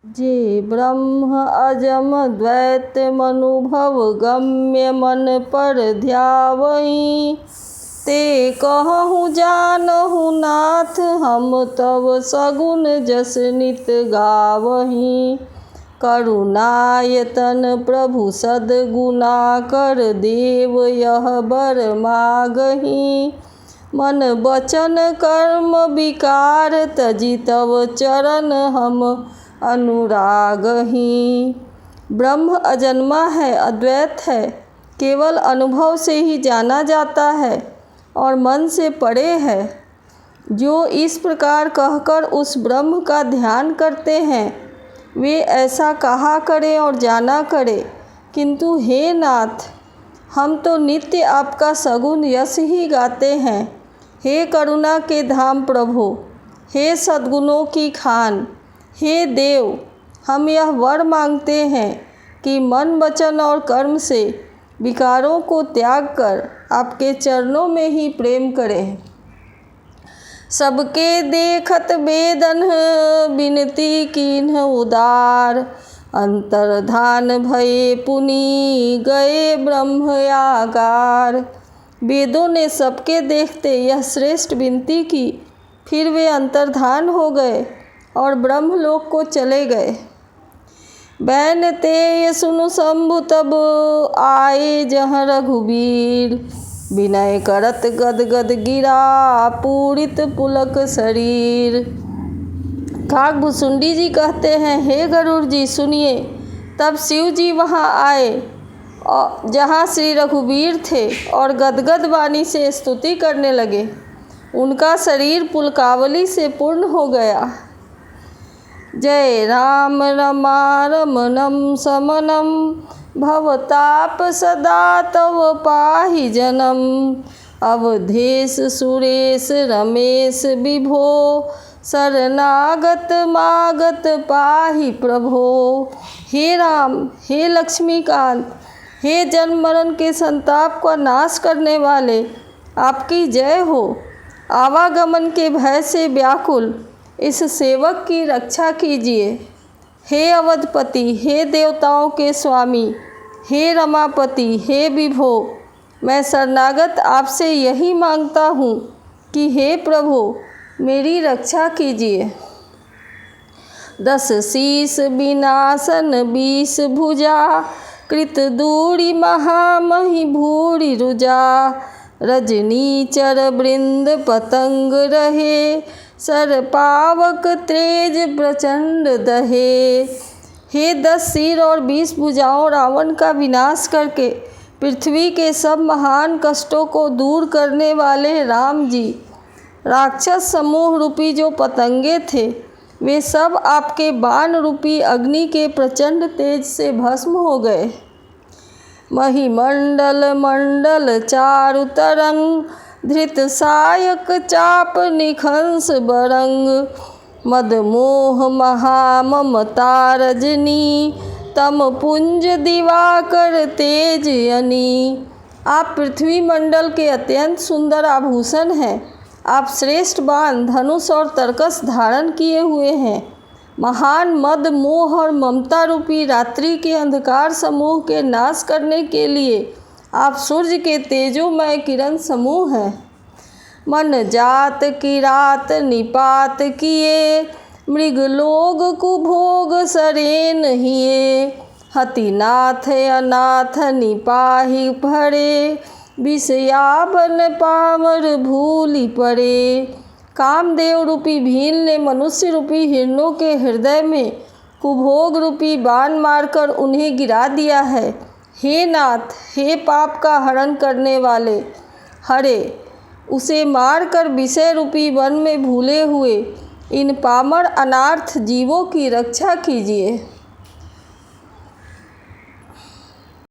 जे ब्रह्म अजम द्वैतमनुभव गम्य मन पर ध्यावहीं, ते कहूँ जानहु नाथ हम तव सगुन जस नित गावहीं। करुणायतन प्रभु सद्गुना कर देव यह बर मागहीं। मन वचन कर्म विकार तजी तव चरण हम अनुरागहीं। ब्रह्म अजन्मा है, अद्वैत है, केवल अनुभव से ही जाना जाता है और मन से परे है। जो इस प्रकार कहकर उस ब्रह्म का ध्यान करते हैं वे ऐसा कहा करें और जाना करें, किंतु हे नाथ, हम तो नित्य आपका सगुण यश ही गाते हैं। हे करुणा के धाम प्रभु, हे सद्गुणों की खान, हे देव, हम यह वर मांगते हैं कि मन वचन और कर्म से विकारों को त्याग कर आपके चरणों में ही प्रेम करें। सबके देखत बेदन बिनती कीन्ह उदार, अंतर्धान भये पुनि गए ब्रह्म आगार। वेदों ने सबके देखते यह श्रेष्ठ विनती की, फिर वे अंतर्धान हो गए और ब्रह्मलोक को चले गए। बैन ते सुनु शंभु तब आए जहाँ रघुबीर, विनय करत गद गद गिरा पूरित पुलक शरीर। काकभुसुंडी जी कहते हैं, हे गरुड़ जी सुनिए। तब शिव जी वहाँ आए जहाँ श्री रघुवीर थे और गदगद वाणी से स्तुति करने लगे। उनका शरीर पुलकावली से पूर्ण हो गया। जय राम रमा रमणम समनम, भवताप सदा तव पाहि जनम। अवधेश सुरेश रमेश विभो, शरणागत मागत पाहि प्रभो। हे राम, हे लक्ष्मीकांत, हे जन्म मरण के संताप का नाश करने वाले, आपकी जय हो। आवागमन के भय से व्याकुल इस सेवक की रक्षा कीजिए। हे अवधपति, हे देवताओं के स्वामी, हे रमापति, हे विभो, मैं शरणागत आपसे यही मांगता हूँ कि हे प्रभु मेरी रक्षा कीजिए। 10 शीस विनाशन 20 भुजा, कृत दूरी महामहि भूरि रुजा। रजनीचर वृंद पतंग रहे, सर पावक तेज प्रचंड दहे। हे 10 सिर और 20 भुजाओं रावण का विनाश करके पृथ्वी के सब महान कष्टों को दूर करने वाले राम जी, राक्षस समूह रूपी जो पतंगे थे वे सब आपके बाण रूपी अग्नि के प्रचंड तेज से भस्म हो गए। महिमंडल मंडल चारु तरंग, धृत सायक चाप निखंस बरंग। मद मोह महा ममता रजनी, तम पुंज दिवाकर तेज अनी। आप पृथ्वी मंडल के अत्यंत सुंदर आभूषण हैं। आप श्रेष्ठ बाण, धनुष और तरकस धारण किए हुए हैं। महान मद मोह और ममता रूपी रात्रि के अंधकार समूह के नाश करने के लिए आप सूर्य के तेजोमय किरण समूह हैं। मन जात की रात निपात किए, मृगलोग कुभोग सरेन हिए। हतिनाथ अनाथ निपाहि भरे, विषयावन पामर भूलि पड़े। कामदेव रूपी भील ने मनुष्य रूपी हिरणों के हृदय में कुभोग रूपी बाण मारकर उन्हें गिरा दिया है। हे नाथ, हे पाप का हरण करने वाले, हरे उसे मारकर विषय रूपी वन में भूले हुए इन पामर अनार्थ जीवों की रक्षा कीजिए।